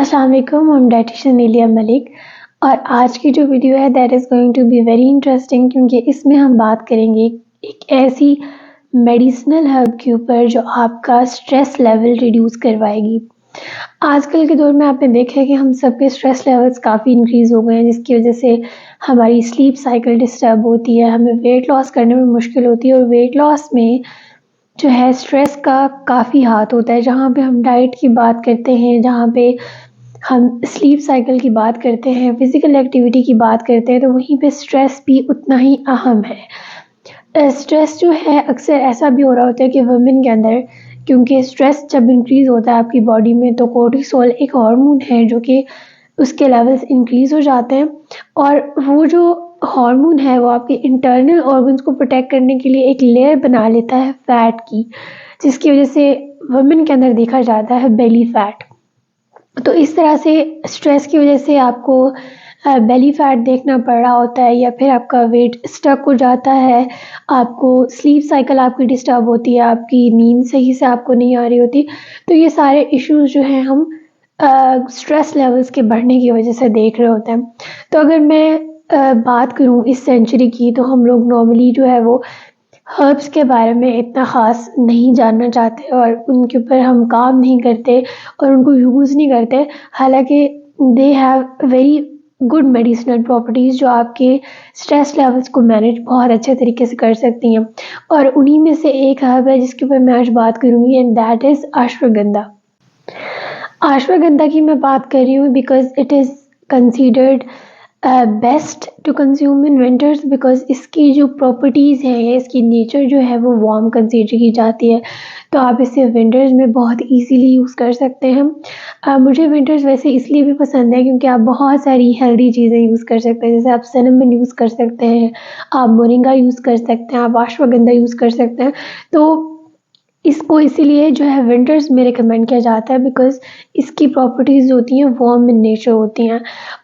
अस्सलाम वालेकुम, I'm dietitian Neelia Malik और आज की जो वीडियो है that is going to be very interesting क्योंकि इसमें हम बात करेंगे एक ऐसी मेडिसिनल हर्ब के ऊपर जो आपका स्ट्रेस लेवल रिड्यूस करवाएगी। आजकल के दौर में आपने देखा है कि हम सबके स्ट्रेस लेवल्स काफ़ी इंक्रीज़ हो गए हैं जिसकी वजह से हमारी स्लीप साइकिल डिस्टर्ब होती है, हमें वेट लॉस करने में मुश्किल होती है और वेट लॉस में जो है स्ट्रेस का काफ़ी हाथ होता है। जहाँ पे हम डाइट की बात करते हैं, जहाँ पे हम स्लीप साइकिल की बात करते हैं, फिज़िकल एक्टिविटी की बात करते हैं, तो वहीं पे स्ट्रेस भी उतना ही अहम है। स्ट्रेस जो है अक्सर ऐसा भी हो रहा होता है कि वुमेन के अंदर क्योंकि स्ट्रेस जब इंक्रीज़ होता है आपकी बॉडी में तो कोर्टिसोल एक हार्मोन है जो कि उसके लेवल्स इंक्रीज़ हो जाते हैं और वो जो हार्मोन है वो आपके इंटरनल ऑर्गन्स को प्रोटेक्ट करने के लिए एक लेयर बना लेता है फैट की, जिसकी वजह से वुमेन के अंदर देखा जाता है बेली फैट। तो इस तरह से स्ट्रेस की वजह से आपको बेली फैट देखना पड़ रहा होता है या फिर आपका वेट स्टक हो जाता है, आपको स्लीप साइकिल आपकी डिस्टर्ब होती है, आपकी नींद सही से आपको नहीं आ रही होती। तो ये सारे इश्यूज़ जो हैं हम स्ट्रेस लेवल्स के बढ़ने की वजह से देख रहे होते हैं। तो अगर मैं बात करूँ इस सेंचुरी की तो हम लोग नॉर्मली जो है वो हर्ब्स के बारे में इतना ख़ास नहीं जानना चाहते और उनके ऊपर हम काम नहीं करते और उनको यूज़ नहीं करते। हालाँकि they have very good medicinal properties जो आपके स्ट्रेस लेवल्स को मैनेज बहुत अच्छे तरीके से कर सकती हैं और उन्हीं में से एक हर्ब है जिसके ऊपर मैं आज बात करूँगी and that is ashwagandha. Ashwagandha की मैं बात कर रही हूँ because it is considered best to consume in winters because इसकी जो प्रॉपर्टीज़ हैं, इसकी नेचर जो है वो वार्म कंसीडर की जाती है, तो आप इसे विंटर्स में बहुत ईज़िली यूज़ कर सकते हैं। मुझे विंटर्स वैसे इसलिए भी पसंद है क्योंकि आप बहुत सारी हेल्दी चीज़ें यूज़ कर सकते हैं, जैसे आप सिनेमन यूज़ कर सकते हैं, आप मोरिंगा यूज़ कर सकते हैं, आप अश्वगंधा यूज़ कर सकते हैं। तो इसको इसीलिए जो है विंटर्स में रिकमेंड किया जाता है बिकॉज़ इसकी प्रॉपर्टीज़ जो होती हैं वार्म इन नेचर होती हैं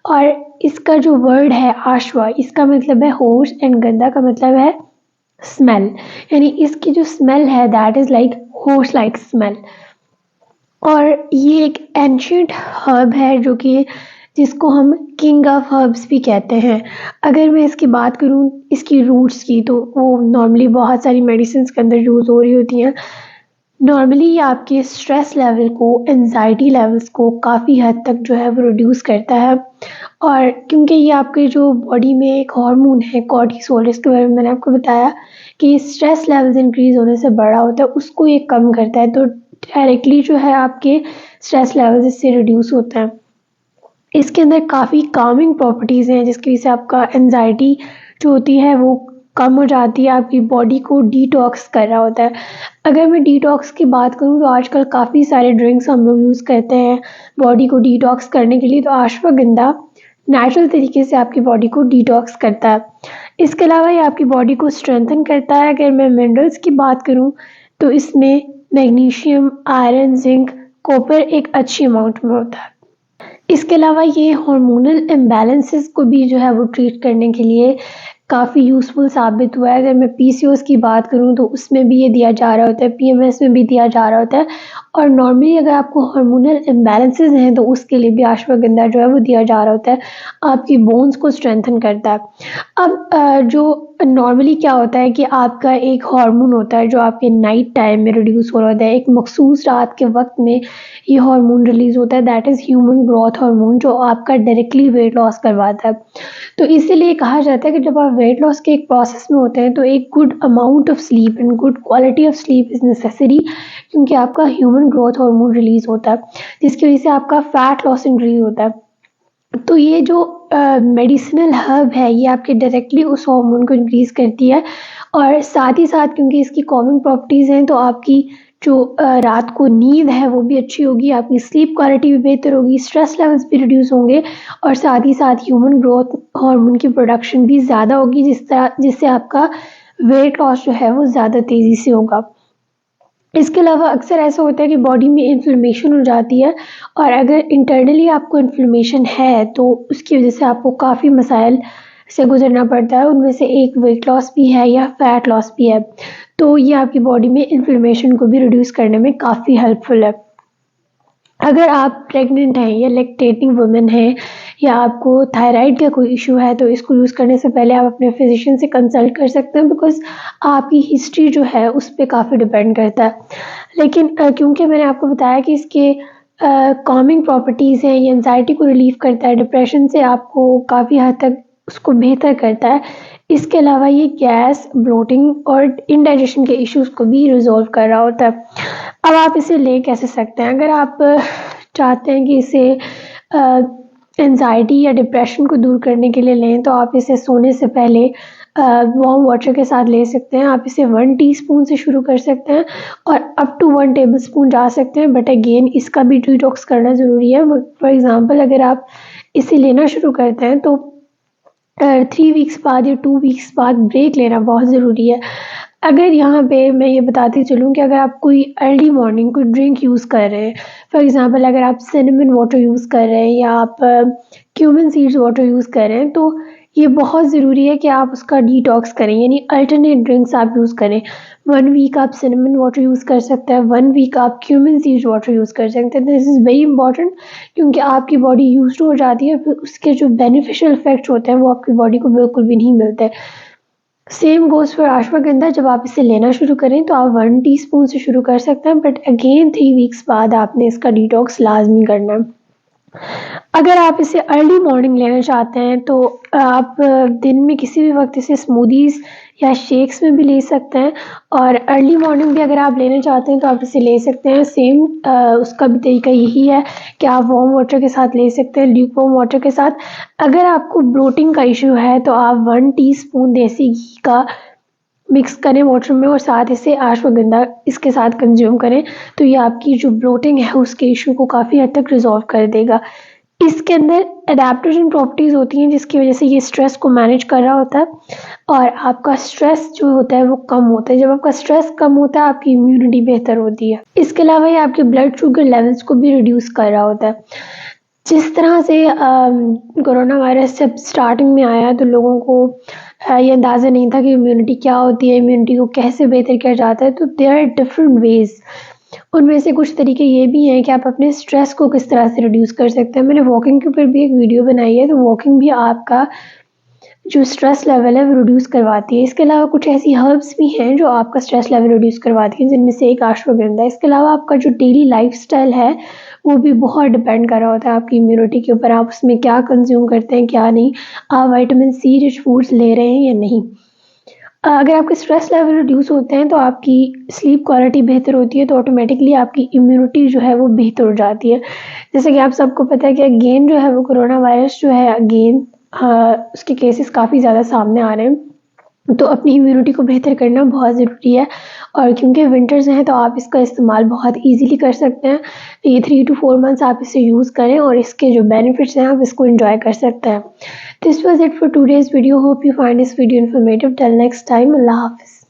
और इसका जो वर्ड है आश्वा इसका मतलब है हॉर्स एंड गंधा का मतलब है स्मेल, यानी इसकी जो स्मेल है that is like horse like smell. और ये एक एंशिएंट हर्ब है जो कि जिसको हम किंग ऑफ हर्ब्स भी कहते हैं। अगर मैं इसकी बात करूँ इसकी रूट्स की तो वो नॉर्मली बहुत सारी मेडिसिन्स के अंदर यूज़ हो रही होती हैं। नॉर्मली ये आपके स्ट्रेस लेवल को, एंग्ज़ायटी लेवल्स को काफ़ी हद तक जो है वो रिड्यूस करता है और क्योंकि ये आपके जो बॉडी में एक हार्मोन है कॉर्टिसोल, इसके बारे में मैंने आपको बताया कि स्ट्रेस लेवल्स इंक्रीज़ होने से बढ़ा होता है, उसको ये कम करता है, तो डायरेक्टली जो है आपके स्ट्रेस लेवल्स इससे रिड्यूस होते हैं। इसके अंदर काफ़ी कामिंग प्रॉपर्टीज़ हैं जिसकी वजह से आपका एंग्ज़ायटी जो होती है वो कम हो जाती है, आपकी बॉडी को डिटॉक्स कर रहा होता है। अगर मैं डिटॉक्स की बात करूँ तो आजकल काफ़ी सारे ड्रिंक्स हम लोग यूज़ करते हैं बॉडी को डिटॉक्स करने के लिए, तो अश्वगंधा नेचुरल तरीके से आपकी बॉडी को डिटॉक्स करता है। इसके अलावा ये आपकी बॉडी को स्ट्रेंथन करता है। अगर मैं मिनरल्स की बात करूँ तो इसमें मैग्नीशियम, आयरन, ज़िंक, कॉपर एक अच्छी अमाउंट में होता है। इसके अलावा ये हार्मोनल इम्बैलेंसेस को भी जो है वो ट्रीट करने के लिए काफ़ी यूज़फुल साबित हुआ है। अगर मैं पीसीओएस की बात करूँ तो उसमें भी ये दिया जा रहा होता है, पीएमएस में भी दिया जा रहा होता है और नॉर्मली अगर आपको हार्मोनल इम्बैलेंसेस हैं तो उसके लिए भी अश्वगंधा जो है वो दिया जा रहा होता है, आपकी बोन्स को स्ट्रेंथन करता है। अब जो नॉर्मली क्या होता है कि आपका एक हार्मोन होता है जो आपके नाइट टाइम में रिड्यूस हो रहा होता है, एक मखसूस रात के वक़्त में ये हार्मोन रिलीज़ होता है that is human growth hormone जो आपका डायरेक्टली वेट लॉस करवाता है। तो इसीलिए कहा जाता है कि जब आप वेट लॉस के एक प्रोसेस में होते हैं तो एक good amount of sleep and good quality of sleep is necessary क्योंकि आपका ह्यूमन ग्रोथ हार्मोन रिलीज़ होता है, जिसकी वजह से आपका फैट लॉस इंक्रीज़ होता है। तो ये जो मेडिसिनल हर्ब है ये आपके डायरेक्टली उस हार्मोन को इंक्रीज़ करती है और साथ ही साथ क्योंकि इसकी कॉमन प्रॉपर्टीज़ हैं तो आपकी जो रात को नींद है वो भी अच्छी होगी, आपकी स्लीप क्वालिटी भी बेहतर होगी, स्ट्रेस लेवल्स भी रिड्यूस होंगे और साथ ही साथ ह्यूमन ग्रोथ हार्मोन की प्रोडक्शन भी ज़्यादा होगी जिससे आपका वेट लॉस जो है वो ज़्यादा तेज़ी से होगा। इसके अलावा अक्सर ऐसा होता है कि बॉडी में इन्फ्लेमेशन हो जाती है और अगर इंटरनली आपको इन्फ्लेमेशन है तो उसकी वजह से आपको काफ़ी मसाइल से गुजरना पड़ता है, उनमें से एक वेट लॉस भी है या फैट लॉस भी है। तो ये आपकी बॉडी में इन्फ्लेमेशन को भी रिड्यूस करने में काफ़ी हेल्पफुल है। अगर आप प्रेग्नेंट हैं या लैक्टेटिंग वुमेन हैं या आपको थायराइड का कोई इशू है तो इसको यूज़ करने से पहले आप अपने फिजिशियन से कंसल्ट कर सकते हैं, बिकॉज़ आपकी हिस्ट्री जो है उस पे काफ़ी डिपेंड करता है। लेकिन क्योंकि मैंने आपको बताया कि इसके कामिंग प्रॉपर्टीज़ हैं, ये एंग्ज़ायटी को रिलीव करता है, डिप्रेशन से आपको काफ़ी हद तक उसको बेहतर करता है। इसके अलावा ये गैस, ब्लोटिंग और इंडाइजेशन के इश्यूज़ को भी रिज़ॉल्व कर रहा होता है। अब आप इसे ले कैसे सकते हैं? अगर आप चाहते हैं कि इसे एंग्ज़ायटी या डिप्रेशन को दूर करने के लिए लें, तो आप इसे सोने से पहले वार्म वाटर के साथ ले सकते हैं। आप इसे 1 टीस्पून से शुरू कर सकते हैं और अप टू 1 टेबलस्पून जा सकते हैं, बट अगेन इसका भी डिटॉक्स करना ज़रूरी है। फॉर एग्ज़ाम्पल अगर आप इसे लेना शुरू करते हैं तो 3 वीक्स बाद या 2 वीक्स बाद ब्रेक लेना बहुत ज़रूरी है। अगर यहाँ पे मैं ये बताती चलूँ कि अगर आप कोई अर्ली मॉर्निंग कोई ड्रिंक यूज़ कर रहे हैं, फॉर एग्ज़ाम्पल अगर आप सिनेमन वाटर यूज़ कर रहे हैं या आप क्यूमिन सीड्स वाटर यूज़ कर रहे हैं, तो ये बहुत ज़रूरी है कि आप उसका डिटॉक्स करें, यानी अल्टरनेट ड्रिंक्स आप यूज़ करें। 1 वीक आप सिनेमन वाटर यूज़ कर सकते हैं, 1 वीक आप क्यूमिन सीड्स वाटर यूज़ कर सकते हैं। दिस इज़ वेरी इंपॉर्टेंट, क्योंकि आपकी बॉडी यूज़्ड हो जाती है, फिर उसके जो बेनिफिशियल इफ़ेक्ट्स होते हैं वो आपकी बॉडी को बिल्कुल भी नहीं मिलते। Same goes for ashwagandha. जब आप इसे लेना शुरू करें तो आप 1 टीस्पून से शुरू कर सकते हैं, बट अगेन 3 वीक्स बाद आपने इसका डिटॉक्स लाज़मी करना है। अगर आप इसे अर्ली मॉर्निंग लेना चाहते हैं तो आप दिन में किसी भी वक़्त इसे स्मूदीज़ या शेक्स में भी ले सकते हैं, और अर्ली मॉर्निंग भी अगर आप लेना चाहते हैं तो आप इसे ले सकते हैं। सेम उसका भी तरीका यही है कि आप वार्म वाटर के साथ ले सकते हैं, ल्यूक वार्म वाटर के साथ। अगर आपको ब्लोटिंग का इशू है तो आप 1 टीस्पून देसी घी का मिक्स करें वाटर में और साथ इसे अश्वगंधा इसके साथ कंज्यूम करें, तो ये आपकी जो ब्लोटिंग है उसके इशू को काफ़ी हद तक रिज़ॉल्व कर देगा। इसके अंदर एडेप्टोजन प्रॉपर्टीज़ होती हैं जिसकी वजह से ये स्ट्रेस को मैनेज कर रहा होता है और आपका स्ट्रेस जो होता है वो कम होता है। जब आपका स्ट्रेस कम होता है आपकी इम्यूनिटी बेहतर होती है। इसके अलावा ये आपके ब्लड शुगर लेवल्स को भी रिड्यूस कर रहा होता है। जिस तरह से कोरोना वायरस जब स्टार्टिंग में आया तो लोगों को ये अंदाज़ा नहीं था कि इम्यूनिटी क्या होती है, इम्यूनिटी को कैसे बेहतर किया जाता है, तो देयर आर डिफरेंट वेज़। उनमें से कुछ तरीके ये भी हैं कि आप अपने स्ट्रेस को किस तरह से रिड्यूस कर सकते हैं। मैंने वॉकिंग के ऊपर भी एक वीडियो बनाई है, तो वॉकिंग भी आपका जो स्ट्रेस लेवल है वो रिड्यूस करवाती है। इसके अलावा कुछ ऐसी हर्ब्स भी हैं जो आपका स्ट्रेस लेवल रिड्यूस करवाती हैं, जिनमें से एक अश्वगंधा है। इसके अलावा आपका जो डेली लाइफ़स्टाइल है वो भी बहुत डिपेंड कर रहा होता है आपकी इम्यूनिटी के ऊपर। आप उसमें क्या कंज़्यूम करते हैं, क्या नहीं। आप विटामिन सी रिच फूड्स ले रहे हैं या नहीं। अगर आपके स्ट्रेस लेवल रिड्यूस होते हैं तो आपकी स्लीप क्वालिटी बेहतर होती है, तो ऑटोमेटिकली आपकी इम्यूनिटी जो है वो बेहतर हो जाती है। जैसे कि आप सबको पता है कि अगेन जो है वो कोरोना वायरस जो है अगेन उसके केसेस काफ़ी ज़्यादा सामने आ रहे हैं। तो अपनी इम्यूनिटी को बेहतर करना बहुत ज़रूरी है, और क्योंकि विंटर्स हैं तो आप इसका इस्तेमाल बहुत ईज़िली कर सकते हैं। ये 3 to 4 मंथ्स आप इसे यूज़ करें और इसके जो बेनिफिट्स हैं आप इसको एन्जॉय कर सकते हैं। This was it for today's video. Hope you find this video informative. Till next time, Allah Hafiz.